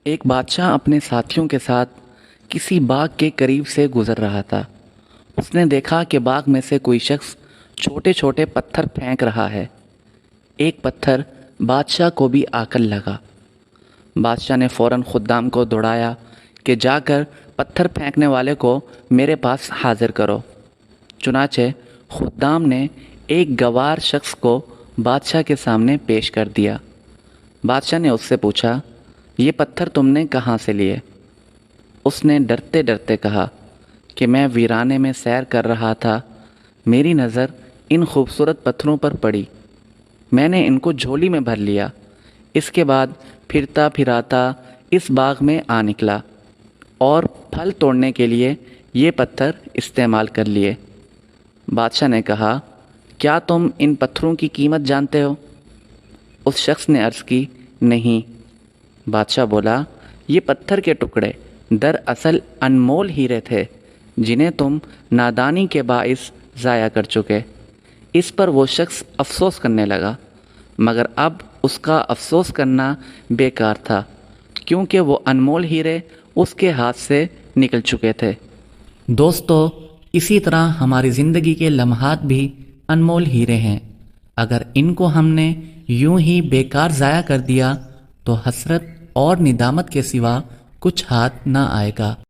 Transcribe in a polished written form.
ایک بادشاہ اپنے ساتھیوں کے ساتھ کسی باغ کے قریب سے گزر رہا تھا۔ اس نے دیکھا کہ باغ میں سے کوئی شخص چھوٹے چھوٹے پتھر پھینک رہا ہے۔ ایک پتھر بادشاہ کو بھی آ کر لگا۔ بادشاہ نے فوراً خدام کو دوڑایا کہ جا کر پتھر پھینکنے والے کو میرے پاس حاضر کرو۔ چنانچہ خدام نے ایک گوار شخص کو بادشاہ کے سامنے پیش کر دیا۔ بادشاہ نے اس سے پوچھا، یہ پتھر تم نے کہاں سے لیے؟ اس نے ڈرتے ڈرتے کہا کہ میں ویرانے میں سیر کر رہا تھا، میری نظر ان خوبصورت پتھروں پر پڑی، میں نے ان کو جھولی میں بھر لیا، اس کے بعد پھرتا پھراتا اس باغ میں آ نکلا اور پھل توڑنے کے لیے یہ پتھر استعمال کر لیے۔ بادشاہ نے کہا، کیا تم ان پتھروں کی قیمت جانتے ہو؟ اس شخص نے عرض کی، نہیں۔ بادشاہ بولا، یہ پتھر کے ٹکڑے دراصل انمول ہیرے تھے جنہیں تم نادانی کے باعث ضائع کر چکے۔ اس پر وہ شخص افسوس کرنے لگا، مگر اب اس کا افسوس کرنا بیکار تھا کیونکہ وہ انمول ہیرے اس کے ہاتھ سے نکل چکے تھے۔ دوستو، اسی طرح ہماری زندگی کے لمحات بھی انمول ہیرے ہیں۔ اگر ان کو ہم نے یوں ہی بیکار ضائع کر دیا تو حسرت اور ندامت کے سوا کچھ ہاتھ نہ آئے گا۔